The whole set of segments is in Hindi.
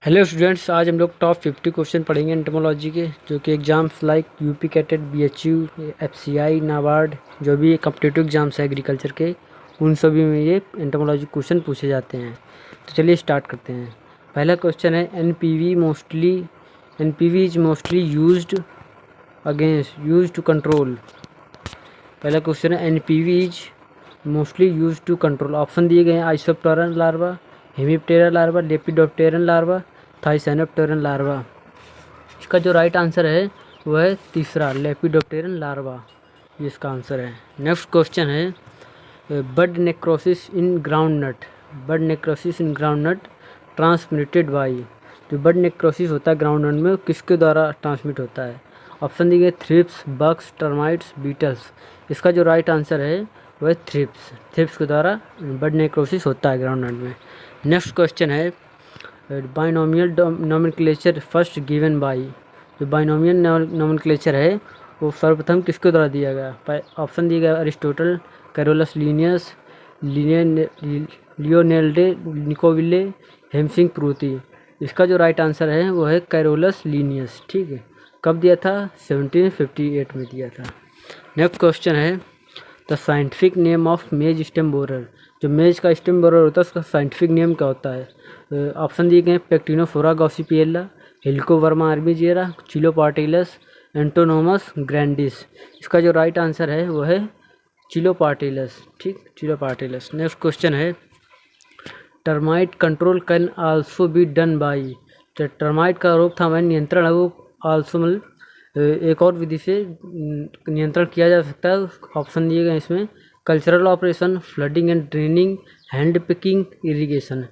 हेलो स्टूडेंट्स, आज हम लोग टॉप 50 क्वेश्चन पढ़ेंगे एंटोमोलॉजी के, जो कि exams like UP CATET, BHU, FCI, NABARD, जो भी कॉम्पिटिटिव एग्जाम्स है एग्रीकल्चर के, उन सभी में ये एंटोमोलॉजी क्वेश्चन पूछे जाते हैं। तो चलिए स्टार्ट करते हैं। पहला क्वेश्चन है NPV is mostly used to control. पहला क्वेश्चन है NPV is mostly use to control. Option दिए गए हैं isopteran larva, hemiptera larva, lepidopteran larva, thysanopteran larva. इसका जो राइट आंसर है वो है तीसरा, लेपिडोप्टेरन लार्वा, ये इसका आंसर है। नेक्स्ट क्वेश्चन है bud necrosis in groundnut transmitted by. जो बड नेक्रोसिस होता है ग्राउंड नट में, किसके द्वारा ट्रांसमिट होता है? ऑप्शन दिए गए थ्रिप्स, बग्स, टर्माइट्स, बीटल्स। इसका जो राइट आंसर है वो है थ्रिप्स के द्वारा बड नेक्रोसिस होता है ग्राउंड नट में। नेक्स्ट क्वेश्चन है binomial nomenclature first given by. जो बाइनोमियल नोमेनक्लेचर है वो सर्वप्रथम किसके द्वारा दिया गया? ऑप्शन दिए गए अरिस्टोटल, कैरोलस लीनियस, लियोनेल्डे निकोविले, हेमसिंग प्रूती। इसका जो राइट आंसर है वो है कैरोलस लीनियस। ठीक है, कब दिया था? 1758 में दिया था। नेक्स्ट क्वेश्चन है द साइंटिफिक नेम ऑफ मेज स्टेम बोरर। जो मेज का स्टेम बोरर होता है उसका साइंटिफिक नेम क्या होता है? ऑप्शन दिए गए पेक्टिनोफोरा गॉसिपिएला, हेलिकोवर्मा आर्बिजेरा, चिलोपार्टिलस, एंटोनोमस ग्रैंडिस। इसका जो राइट आंसर है वो है चिलोपार्टिलस। ठीक, चिलोपार्टिलस। नेक्स्ट क्वेश्चन है termite control can also be done by. जो टर्माइट का रोकथाम है, नियंत्रण है, वो आल्सो मतलब एक और विधि से नियंत्रण किया जा सकता है। ऑप्शन दिए गए इसमें cultural operation, flooding and draining, hand picking, irrigation.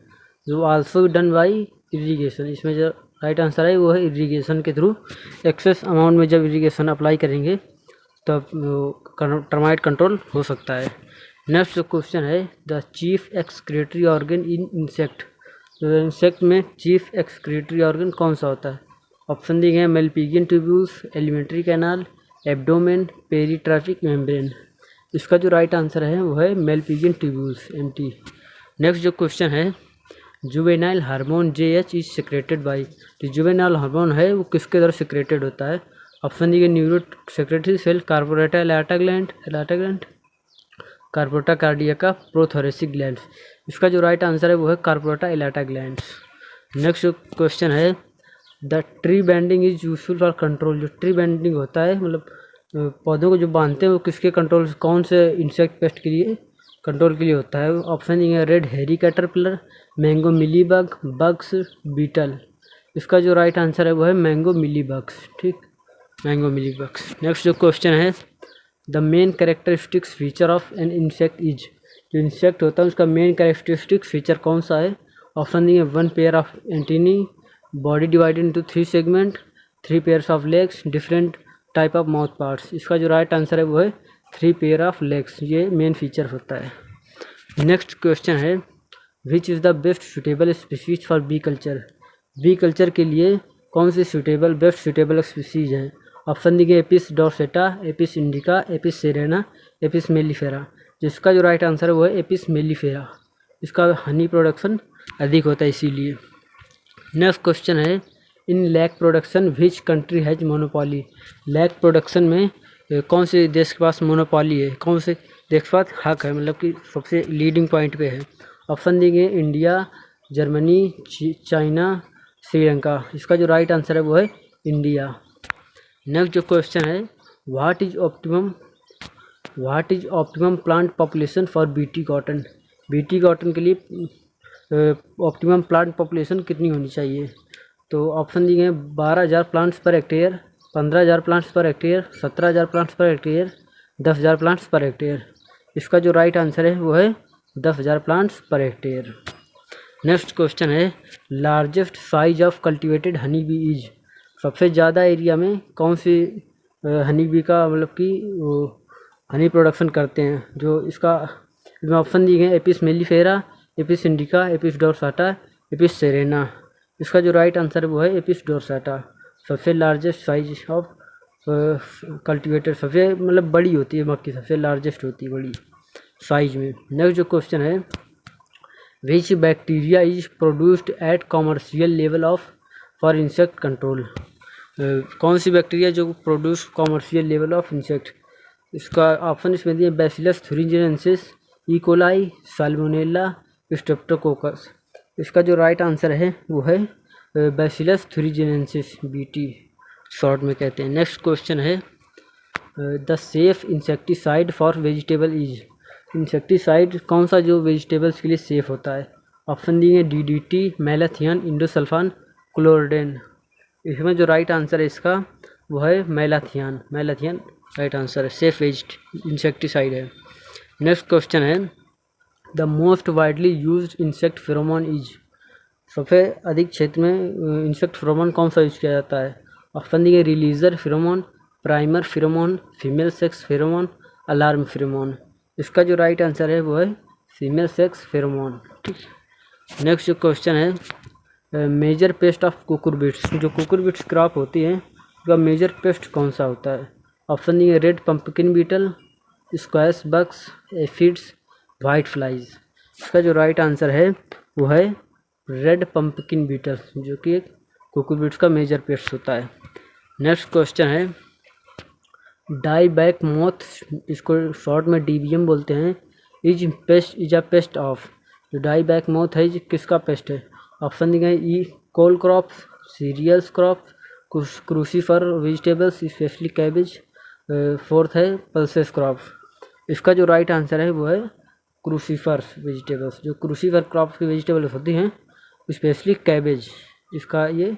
जो आल्सो डन बाई इरीगेशन, इसमें जो राइट आंसर है वो है इरीगेशन के थ्रू। एक्सेस अमाउंट में जब इरीगेशन अप्लाई करेंगे तब टर्माइट कंट्रोल हो सकता है। नेक्स्ट क्वेश्चन है the chief excretory organ in insect. तो इंसेक्ट में चीफ एक्सक्रीटरी ऑर्गन कौन सा होता है? ऑप्शन दिए गए malpighian tubules, alimentary canal, abdomen, peritrophic membrane. इसका जो राइट आंसर है वो है मेल्पिगियन ट्यूब्यूल्स, एमटी। नेक्स्ट जो क्वेश्चन है juvenile hormone JH is secreted by. जो जुवेनाइल हार्मोन है वो किसके द्वारा सिक्रेटेड होता है? ऑप्शन दिए गए neuro secretory cell, corpora allata gland, corpora cardiaca, prothoracic gland. इसका जो राइट आंसर है वो है corpora allata gland. Next question है the tree banding is useful for control. जो ट्री बैंडिंग होता है मतलब पौधों को जो बांधते हैं वो किसके कंट्रोल, कौन से इंसेक्ट पेस्ट के लिए कंट्रोल के लिए होता है? ऑप्शन ये red hairy caterpillar, mango mealybug, bugs, beetle. इसका जो राइट आंसर है वो है मैंगो मिलीबग्स। ठीक, मैंगो मिलीबग्स। नेक्स्ट जो क्वेश्चन है the main characteristics feature of an insect is. जो इंसेक्ट होता है उसका मेन कैरेक्टरिस्टिक्स फीचर कौन सा है? ऑप्शन दिए one pair of antennae, body divided into 3 segment, 3 pairs of legs, different type of mouth parts. इसका जो राइट आंसर है वो है 3 पेयर ऑफ लेग्स, ये मेन फीचर होता है। नेक्स्ट क्वेश्चन है which is the best suitable species for bee culture. Bee culture के लिए कौन सी बेस्ट सुटेबल स्पीसीज हैं? ऑप्शन दिए Apis dorsata, Apis indica, Apis cerana, Apis mellifera. जिसका जो राइट आंसर है वो है एपिस मेलिफेरा। इसका हनी प्रोडक्शन अधिक होता है इसीलिए। नेक्स्ट क्वेश्चन है in lac production which country has monopoly. Lac production में कौन से देश के पास मोनोपॉली है, कौन से देश के पास हक है, मतलब कि सबसे लीडिंग पॉइंट पे है? ऑप्शन दिए इंडिया, जर्मनी, चाइना, श्रीलंका। इसका जो राइट आंसर है वो है इंडिया। नेक्स्ट जो क्वेश्चन है what is optimum plant population for BT cotton. BT cotton के लिए ऑप्टिमम प्लांट पॉपुलेशन कितनी होनी चाहिए? तो ऑप्शन दिए गए 12,000 plants per hectare, 15,000 plants per hectare, 17,000 plants per hectare, 10,000 plants per hectare. इसका जो राइट आंसर है वो है 10,000 plants per hectare. Next question है largest size of cultivated honey bee is. सबसे ज़्यादा एरिया में कौन सी हनी बी का मतलब कि वो हनी प्रोडक्शन करते हैं? जो इसका ऑप्शन दिए गए Apis mellifera, Apis indica, Apis डोर्साटा, Apis Serena. इसका जो राइट आंसर है वो है एपिस डोर्साटा। सबसे लार्जेस्ट साइज ऑफ कल्टिवेटेड, सबसे मतलब बड़ी होती है मक्की, सबसे लार्जेस्ट होती है बड़ी साइज में। नेक्स्ट जो क्वेश्चन है which bacteria is produced at commercial level of for insect control. कौन सी बैक्टीरिया जो produce commercial level of insect. इसका ऑप्शन इसमें दिए Bacillus thuringiensis, E coli, Salmonella, Streptococcus. इसका जो राइट आंसर है वो है बैसिलस थुरिंजिनेंसिस, बीटी शॉर्ट में कहते हैं। नेक्स्ट क्वेश्चन है the safe insecticide for vegetable is. Insecticide कौन सा जो वेजिटेबल्स के लिए सेफ होता है। ऑप्शन दिए डीडीटी, मैलाथियन, इंडोसल्फान, क्लोरोडेन। इसमें जो राइट आंसर है इसका वो है मैलाथियन। मैलाथियन राइट आंसर है, सेफ इंसेक्टिसाइड है। नेक्स्ट क्वेश्चन है the most widely used insect pheromone is. सबसे अधिक क्षेत्र में इंसेक्ट फेरोमोन कौन सा यूज किया जाता है। ऑप्शन दिए releaser pheromone, primer pheromone, female sex pheromone, alarm pheromone. इसका जो राइट आंसर है वो है फीमेल सेक्स फेरोमोन। ठीक। नेक्स्ट जो क्वेश्चन है मेजर पेस्ट ऑफ कुकुरबिट्स। जो कुकुरबिट्स क्रॉप होती है उसका मेजर पेस्ट कौन सा होता है। ऑप्शन दिए red pumpkin beetle, squash bugs, aphids, white flies. इसका जो राइट आंसर है वो है रेड पंपकिन बीटल, जो कि एक कुकुरबिट्स का मेजर पेस्ट होता है। नेक्स्ट क्वेश्चन है डाई बैक मोथ, इसको शॉर्ट में डीबीएम बोलते हैं, इज अ पेस्ट ऑफ। जो डाई बैक मोथ है किसका पेस्ट है। ऑप्शन दिए ई cole crops, cereals crops, crucifer vegetables specially cabbage, fourth है पल्सेस क्रॉप्स। इसका जो राइट आंसर है वो है क्रूसीफर वेजिटेबल्स। जो क्रूसीफर क्रॉप्स की वेजिटेबल्स होती हैं स्पेशली कैबेज, इसका ये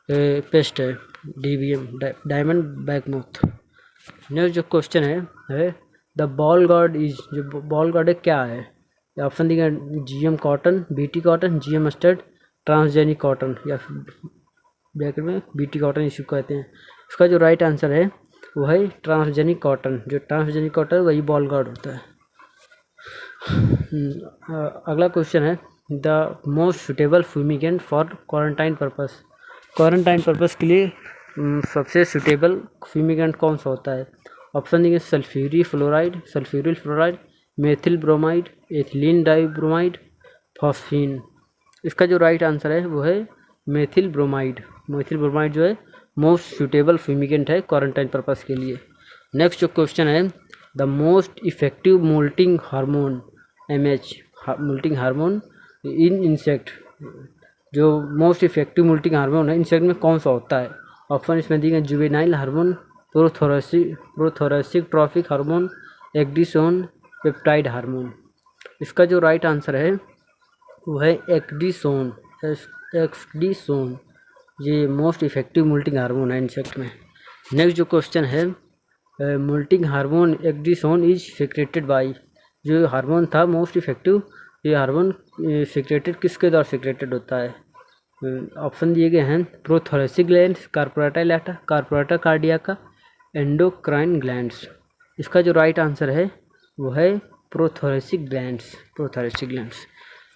पेस्ट है DBM, diamond back moth. Next जो क्वेश्चन है द बॉल गार्ड इज। जो बॉल गार्ड है क्या है। ऑप्शन दिए GM cotton, BT cotton, GM mustard, transgenic cotton, या ब्रैकेट में बीटी कॉटन इशू कहते हैं। इसका जो राइट आंसर है वो है ट्रांसजेनिक कॉटन। जो ट्रांसजेनिक कॉटन वही बॉल गार्ड होता है। अगला क्वेश्चन है the most suitable fumigant for quarantine purpose. Quarantine purpose के लिए सबसे सुटेबल फ्यूमिगेंट कौन सा होता है। ऑप्शन दिए sulphuryl fluoride, methyl bromide, ethylene dibromide, phosphine. इसका जो राइट आंसर है वो है मेथिल ब्रोमाइड। मेथिल ब्रोमाइड जो है मोस्ट सुटेबल फ्यूमिगेंट है क्वारंटाइन पर्पस के लिए। नेक्स्ट जो क्वेश्चन है the most effective moulting hormone, MH moulting hormone in insect. जो मोस्ट इफेक्टिव मोल्टिंग हार्मोन है इंसेक्ट में कौन सा होता है। ऑप्शन इसमें दिए गए juvenile hormone, prothoracic trophic hormone, ecdysone, peptide hormone. इसका जो राइट आंसर है वो है एक्डिसोन। एक्सडिसोन ये मोस्ट इफेक्टिव मोल्टिंग हार्मोन है इंसेक्ट में। नेक्स्ट जो क्वेश्चन है moulting hormone ecdysone is secreted by. जो हार्मोन था मोस्ट इफेक्टिव, ये हार्मोन सिक्रेटेड किसके द्वारा सिक्रेटेड होता है। ऑप्शन दिए गए हैं prothoracic gland, corpora allata, corpora cardiaca, endocrine glands. इसका जो राइट आंसर है वो है prothoracic glands, prothoracic glands.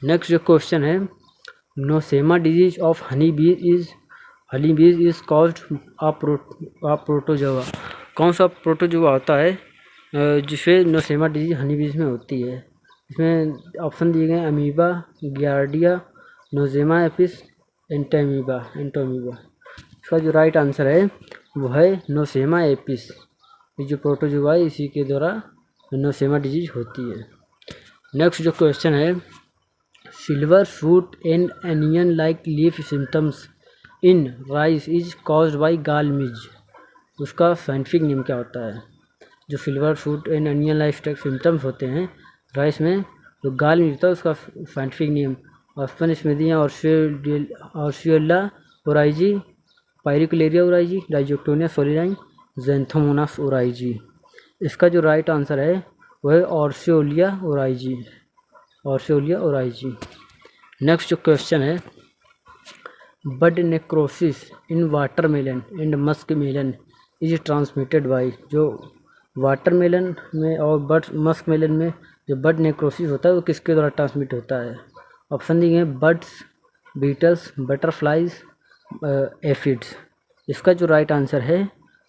Next जो क्वेश्चन है Nosema disease of honey bees is caused uh protozoa. कौन सा प्रोटोजोआ होता है जिससे नोसेमा डिजीज हनी बीज में होती है। इसमें ऑप्शन दिए गए अमीबा, गियार्डिया, नोजेमा एपिस, एंटोमीबा। इसका जो राइट आंसर है वो है नोसेमा एपिस। ये जो प्रोटोजोआ है इसी के द्वारा नोसेमा डिजीज होती है। नेक्स्ट जो क्वेश्चन है silver foot and anion like leaf symptoms in rice is caused by गाल मिज। उसका साइंटिफिक नेम क्या होता है। जो silver foot and anion life type symptoms होते हैं राइस में, जो गाल मिज होता है उसका साइंटिफिक नेम। ऑप्शन इसमें दिए Orseolia oryzae, Pyricularia oryzae, Rhizoctonia solani, Xanthomonas oryzae. इसका जो राइट आंसर है वो है Orseolia oryzae, Orseolia oryzae. Next जो क्वेश्चन है bud necrosis in watermelon and musk melon is transmitted by. जो वाटरमेलन में और मस्क मेलन में जो बड नेक्रोसिस होता है वो किसके द्वारा ट्रांसमिट होता है। ऑप्शन दिए हैं बर्ड्स, बीटल्स, बटरफ्लाइज, एफिड्स। इसका जो राइट आंसर है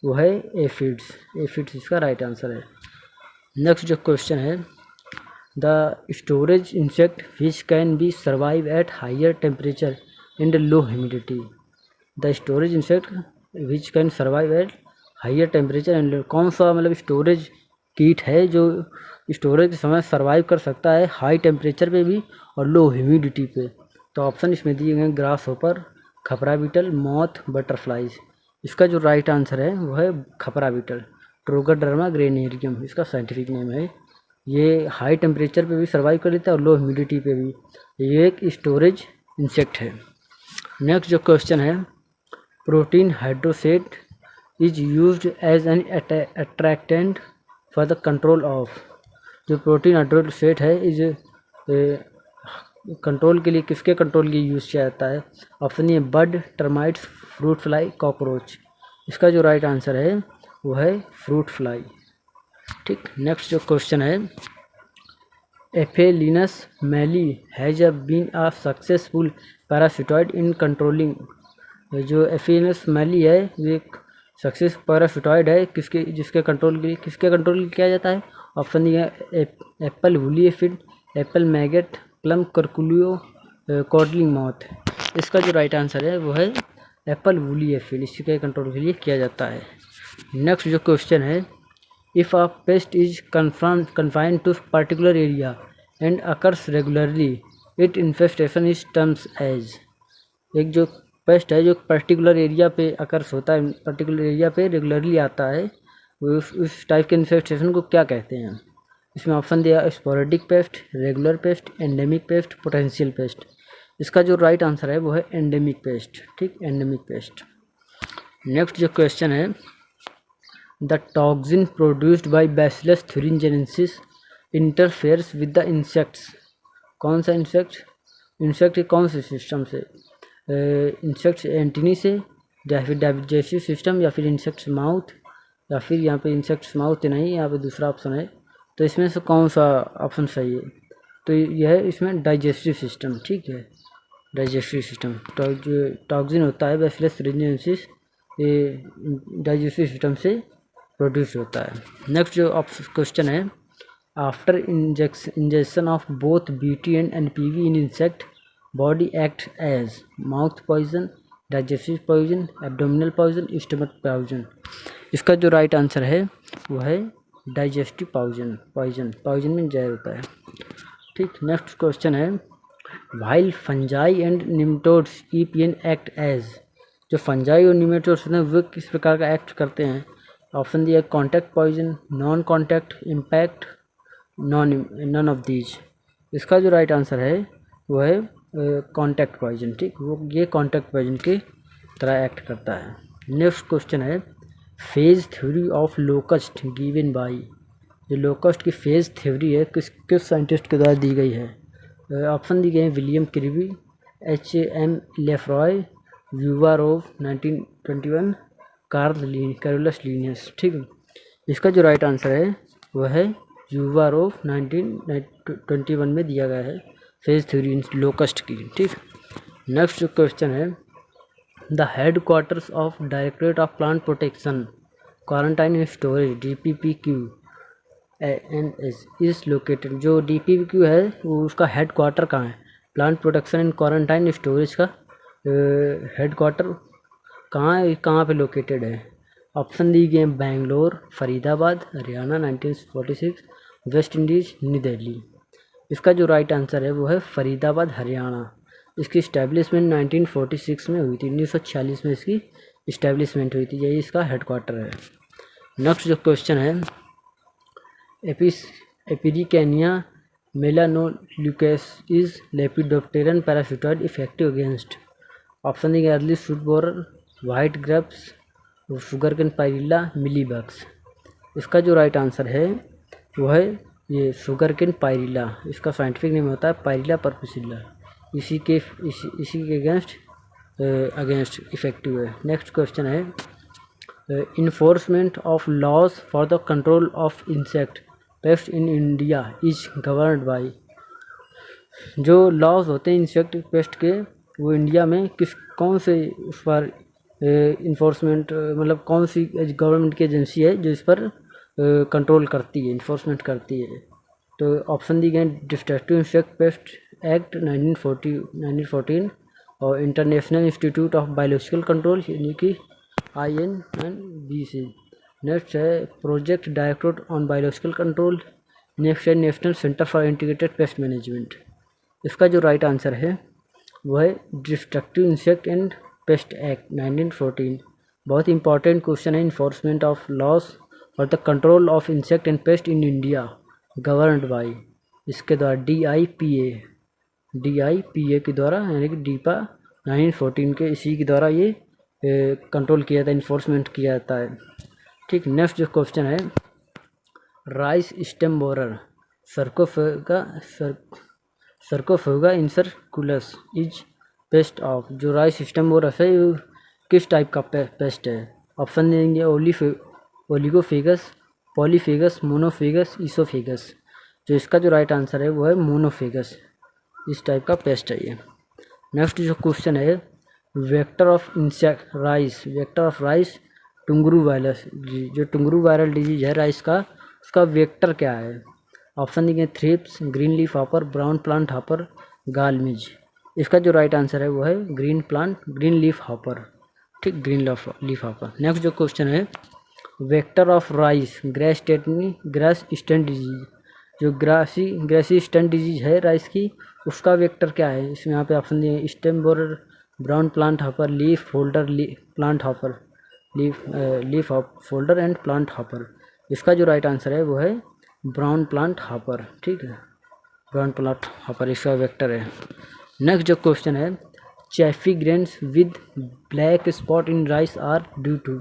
वो है एफिड्स। एफिड्स इसका राइट आंसर है। नेक्स्ट जो क्वेश्चन है the storage insect which can be survive at higher temperature and low humidity. The storage insect which can survive at higher temperature and, कौन सा मतलब स्टोरेज कीट है जो स्टोरेज के समय सर्वाइव कर सकता है हाई टेम्परेचर पे भी और लो ह्यूमिडिटी पे। तो ऑप्शन इसमें दिए गए ग्रास होपर, खपरा बीटल, मॉथ, बटरफ्लाइज। इसका जो राइट आंसर है वो है खपरा बीटल, ट्रोगोडर्मा ग्रेनेरियम इसका साइंटिफिक नेम है। ये हाई टेम्परेचर पे भी सर्वाइव कर लेता है और लो ह्यूमिडिटी पे भी। ये एक स्टोरेज इंसेक्ट है। नेक्स्ट जो क्वेश्चन है, protein hydrolysate is used as an attractant for the control of. जो प्रोटीन हाइड्रोसेट है इज कंट्रोल के लिए, किसके कंट्रोल के लिए यूज़ किया जाता है? Option A bird, termites, fruit fly, cockroach. इसका जो राइट आंसर है वो है फ्रूट फ्लाई। ठीक, नेक्स्ट जो क्वेश्चन है, aphelinus mali has been a successful parasitoid in controlling. जो एफेलिनस मैली है ये एक सक्सेस पैरासिटॉइड है, किसके जिसके कंट्रोल के लिए, किसके कंट्रोल किया जाता है? ऑप्शन ये apple woolly aphid, apple maggot, plum curculio, codling moth. इसका जो राइट आंसर है वो है एप्पल वुली एफिड, इसके कंट्रोल के लिए किया जाता है। नेक्स्ट जो क्वेश्चन है, if a pest is confined to particular area and occurs regularly, its infestation is terms as। एक जो पेस्ट है जो पर्टिकुलर एरिया पे अकर्स होता है, पर्टिकुलर एरिया पे रेगुलरली आता है, वो उस टाइप के इन्फेस्टेशन को क्या कहते हैं? इसमें ऑप्शन दिया sporadic paste, regular paste, endemic paste, potential paste. इसका जो राइट आंसर है वो है एंडेमिक पेस्ट। ठीक, एंडेमिक पेस्ट। नेक्स्ट जो क्वेश्चन है, the toxin produced by bacillus thuringiensis interferes with the insects. कौन सा इंसेक्ट कौन से सिस्टम से? इंसेक्ट्स एंटिनी से, या फिर डाइजेस्टिव सिस्टम, या फिर इंसेक्ट्स माउथ, या फिर यहाँ पे इंसेक्ट्स माउथ नहीं, यहाँ पे दूसरा ऑप्शन है। तो इसमें से कौन सा ऑप्शन सही है? तो यह है इसमें डाइजेस्टिव सिस्टम। ठीक है, डाइजेस्टिव सिस्टम। टॉक्सिन होता है बैसिलस thuringiensis, ये डाइजेस्टिव सिस्टम से प्रोड्यूस होता है। नेक्स्ट जो क्वेश्चन है, after injection of both BT and NPV in insect body act as mouth poison, digestive poison, abdominal poison, stomach poison. इसका जो राइट आंसर है वो है डाइजेस्टिव पॉइजन में जहर होता है। ठीक, नेक्स्ट क्वेश्चन है, while fungi and nematodes EPN act as. जो फंजाई और निमेटोड्स हैं वो किस प्रकार का एक्ट करते हैं? ऑप्शन दिया contact poison, non contact, impact, none of these. इसका जो राइट आंसर है वो है कॉन्टैक्ट पॉइजन। ठीक, वो ये कॉन्टैक्ट पॉइजन की तरह एक्ट करता है। नेक्स्ट क्वेश्चन है, phase theory of locust given by. जो लोकस्ट की फेज थ्योरी है किस साइंटिस्ट के द्वारा दी गई है? ऑप्शन दी गए हैं William Kirby, HM Lefroy, Uvarov 1921, Carolus Linnaeus. ठीक है, इसका जो राइट आंसर है वह है यूवारोव 1921 में दिया गया है फेज थ्योरी लोकस्ट की। ठीक, नेक्स्ट जो क्वेश्चन है, the head quarters of directorate of plant protection quarantine and storage DPPQ NS is located. जो DPPQ है वो उसका हेड क्वार्टर कहाँ है? Plant protection and quarantine storage का हेड क्वार्टर कहाँ पे लोकेटेड है? ऑप्शन दी गए हैं Bangalore, Faridabad, Haryana 1946, West Indies, new Delhi. इसका जो राइट आंसर है वो है फरीदाबाद, हरियाणा। इसकी इस्टेब्लिशमेंट 1946 में हुई थी, 1946 में इसकी इस्टेब्लिशमेंट हुई थी, यही इसका हेड क्वार्टर है। नेक्स्ट जो क्वेश्चन है, Epiricania melanoleuca is lepidopteran parasitoid effective against. Option दी गए early shoot borer, white grapes, sugar cane pyrilla, mealybugs. इसका जो राइट आंसर है वो है ये शुगर कैन पायरिल्ला। इसका साइंटिफिक नेम होता है पायरिल्ला पर्पुसिल्ला। इसी के अगेंस्ट इफेक्टिव है। नेक्स्ट क्वेश्चन है, enforcement of laws for the control of insect pest in India is governed by. जो लॉज होते हैं इंसेक्ट पेस्ट के वो इंडिया में कौन से उस पर इन्फोर्समेंट, मतलब कौन सी गवर्नमेंट की एजेंसी है जो इस पर कंट्रोल करती है, इन्फोर्समेंट करती है? तो ऑप्शन दी गए डिस्ट्रक्टिव इंसेक्ट पेस्ट एक्ट 1914 और international institute of biological control यानी कि INBC। नेक्स्ट है project directorate on biological control. Next है national centre for integrated pest management. इसका जो राइट आंसर है वो है destructive insect and pest act 1914। बहुत इंपॉर्टेंट क्वेश्चन है। इन्फोर्समेंट ऑफ लॉस और the control of insect and pest in India governed by, इसके द्वारा DIPA के द्वारा यानी कि डीपा 1914 के इसी के द्वारा ये कंट्रोल किया जाता है, इन्फोर्समेंट किया जाता है। ठीक, नेक्स्ट जो क्वेश्चन है rice stem borer Scirpophaga incertulas is pest of. जो राइस स्टेम बोरर है ये किस टाइप का पेस्ट है? ऑप्शन देंगे ओलिगोफेगस, पॉलीफेगस, मोनोफेगस, ईसोफेगस। जो इसका जो राइट आंसर है वो है मोनोफेगस, इस टाइप का पेस्ट है ये। नेक्स्ट जो क्वेश्चन है vector of insect rice tungro virus, जो टुंगरू वायरल डिजीज है राइस का, उसका वेक्टर क्या है? ऑप्शन देंगे thrips, green leaf hopper, brown plant hopper, gall. इसका जो राइट आंसर है वो है ग्रीन लीफ हॉपर। ठीक, ग्रीन लीफ हॉपर। नेक्स्ट जो क्वेश्चन है vector of rice grass stunt disease, जो ग्रासी स्टैंड डिजीज है राइस की, उसका वेक्टर क्या है? इसमें यहाँ पे ऑप्शन दिए stem borer, brown plant hopper, leaf folder, plant hopper, leaf folder and plant hopper. इसका जो राइट आंसर है वो है ब्राउन प्लांट हॉपर। ठीक है, ब्राउन प्लांट हॉपर इसका वेक्टर है। नेक्स्ट जो क्वेश्चन है chaffy grains with black spot in rice are due to.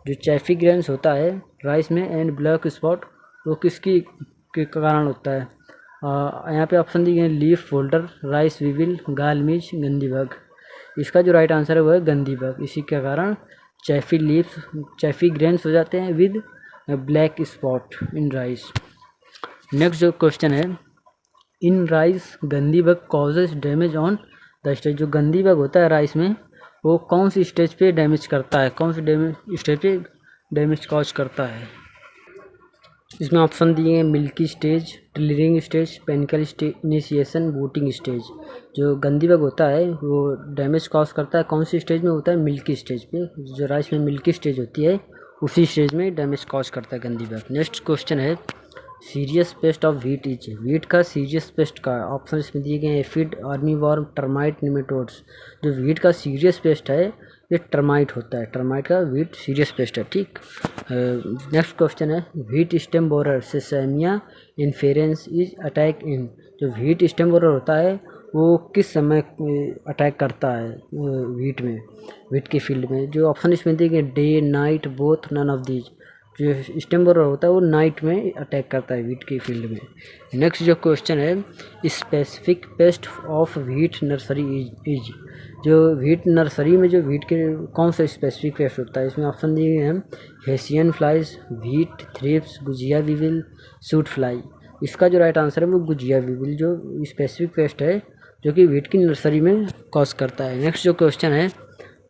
जो चैफी ग्रेन्स होता है राइस में एंड ब्लैक स्पॉट वो किसकी के कारण होता है? यहाँ पे ऑप्शन दिए गए लीफ फोल्डर, राइस वीविल, गालमिज, गंदीबग। इसका जो राइट आंसर है वो है गंदीबग। इसी के कारण चैफी ग्रेन्स हो जाते हैं with black spot in rice. Next जो क्वेश्चन है in rice gundhi bug causes damage on the stage. जो गंदीबग होता है राइस में वो कौन सी स्टेज पे डैमेज करता है, कौन सी स्टेज पे डैमेज कॉज करता है? इसमें ऑप्शन दिए हैं milky stage, tillering stage, panicle stage, initiation, booting stage. जो गंदीबग होता है वो डैमेज कॉज करता है कौन सी स्टेज में होता है? मिल्की स्टेज पे। जो राइस में मिल्की स्टेज होती है उसी स्टेज में डैमेज कॉज करता है गंदीबग। नेक्स्ट क्वेश्चन है serious paste of wheat is. Wheat का सीरियस पेस्ट का ऑप्शन इसमें दिए गए हैं एफिड, आर्मीवॉर्म, टर्माइट, निमेटोड्स। जो व्हीट का सीरियस पेस्ट है ये टर्माइट होता है, टर्माइट का व्हीट सीरियस पेस्ट है। ठीक, नेक्स्ट क्वेश्चन है wheat stem borer Sesamia inferens is attack in. जो व्हीट स्टेम बोरर होता है वो किस समय अटैक करता है व्हीट में, व्हीट के फील्ड में? जो ऑप्शन इसमें दिए गए day, night, both, none of these. जो स्टेम बोरर होता है वो नाइट में अटैक करता है व्हीट के फील्ड में। नेक्स्ट जो क्वेश्चन है specific paste of wheat nursery is. जो व्हीट नर्सरी में जो व्हीट के कौन सा स्पेसिफिक पेस्ट होता है? इसमें ऑप्शन दिए हैं hessian flies, wheat thrips, gujiya weevil, suit fly. इसका जो राइट आंसर है वो गुजिया वीविल जो स्पेसिफिक पेस्ट है जो कि व्हीट की नर्सरी में कॉज करता है। नेक्स्ट जो क्वेश्चन है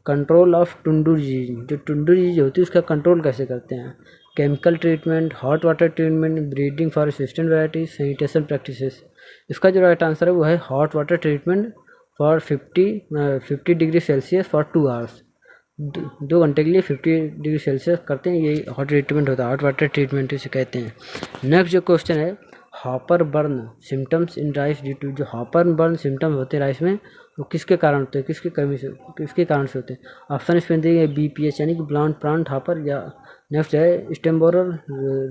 कंट्रोल ऑफ टुंडू डिजीज। जो टुंडू डिजीज होती है उसका कंट्रोल कैसे करते हैं? Chemical treatment, hot water treatment, breeding for resistant variety, sanitation practices. इसका जो राइट आंसर है वो है hot water treatment for 50 degree Celsius for 2 hours. 2 घंटे के लिए 50 डिग्री सेल्सियस करते हैं, यही हॉट ट्रीटमेंट होता है, हॉट वाटर ट्रीटमेंट इसे कहते हैं। नेक्स्ट जो क्वेश्चन है hopper burn symptoms in rice due to. जो हॉपर बर्न सिम्टम्स होते हैं राइस में वो किसके कारण होते हैं, किसके कारण से होते हैं? ऑप्शन इसमें दिए BPH यानी कि ब्राउन प्लांट हॉपर, या नेक्स्ट है stem borer,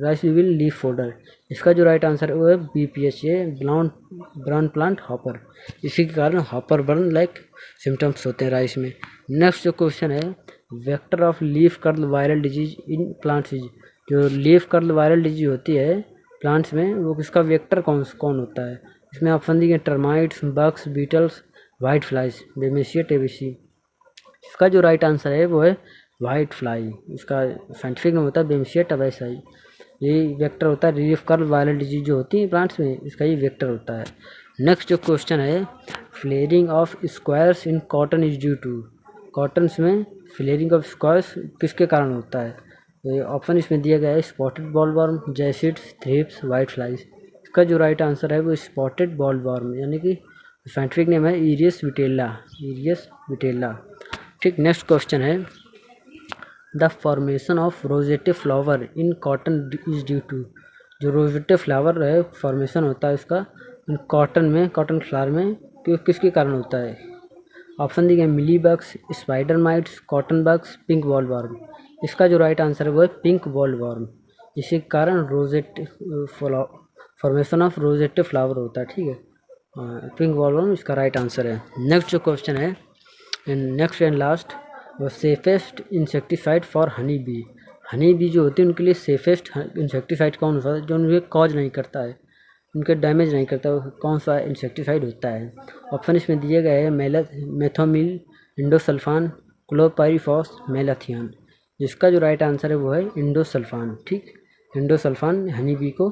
rice weevil, leaf folder. इसका जो राइट आंसर है वो है BPH, ये ब्राउन प्लांट हॉपर। इसी के कारण हॉपर बर्न लाइक सिम्टम्स होते हैं राइस में। नेक्स्ट जो क्वेश्चन है vector of leaf curl viral disease in plants is. जो लीफ कर्ल वायरल डिजीज होती है प्लांट्स में वो किसका वेक्टर कौन होता है? इसमें ऑप्शन दिए termites, bugs, beetles, white flies, Bemisia tabaci. इसका जो राइट आंसर है वो है वाइट फ्लाई। इसका साइंटिफिक नाम होता है बेमेसिया टेबेसी। ये वेक्टर होता है लीफ कर्ल वायरल डिजीज जो होती है प्लांट्स में, इसका ये वेक्टर होता है। नेक्स्ट जो क्वेश्चन है flaring of squares in cotton is due to. Cottons में फ्लेयरिंग ऑफ स्क्वायर्स किसके कारण होता है? ऑप्शन इसमें दिया गया है spotted bollworm, jassids, thrips, white flies. इसका जो राइट आंसर है वो स्पॉटेड बॉलवर्म, यानी कि साइंटिफिक नेम है इरियस विटेला। ठीक, नेक्स्ट क्वेश्चन है the formation of rosette flower in cotton is due to. जो रोजेटे फ्लावर है फॉर्मेशन होता है उसका कॉटन फ्लावर में किसके कारण होता है? ऑप्शन दिए गए mealy bugs, spider mites, cotton bugs, pink bollworm. इसका जो राइट आंसर है वो है पिंक बॉलवर्म। इसी कारण rosette formation of rosette flower होता है। ठीक है, पिंक बॉलवर्म इसका राइट आंसर है। नेक्स्ट जो क्वेश्चन है नेक्स्ट एंड लास्ट, वो safest insecticide for honey bee. Honey bee जो होती है उनके लिए सेफेस्ट इंसेक्टिसाइड कौन सा है जो उन्हें कॉज नहीं करता है, उनके डैमेज नहीं करता, कौन सा इंसेक्टिसाइड होता है? ऑप्शन इसमें दिए गए हैं मेथोमिल, इंडोसल्फान, क्लोपाइरिफॉस, मेलाथियन। जिसका जो राइट आंसर है वो है इंडोसल्फान। ठीक, इंडोसल्फान हनी बी को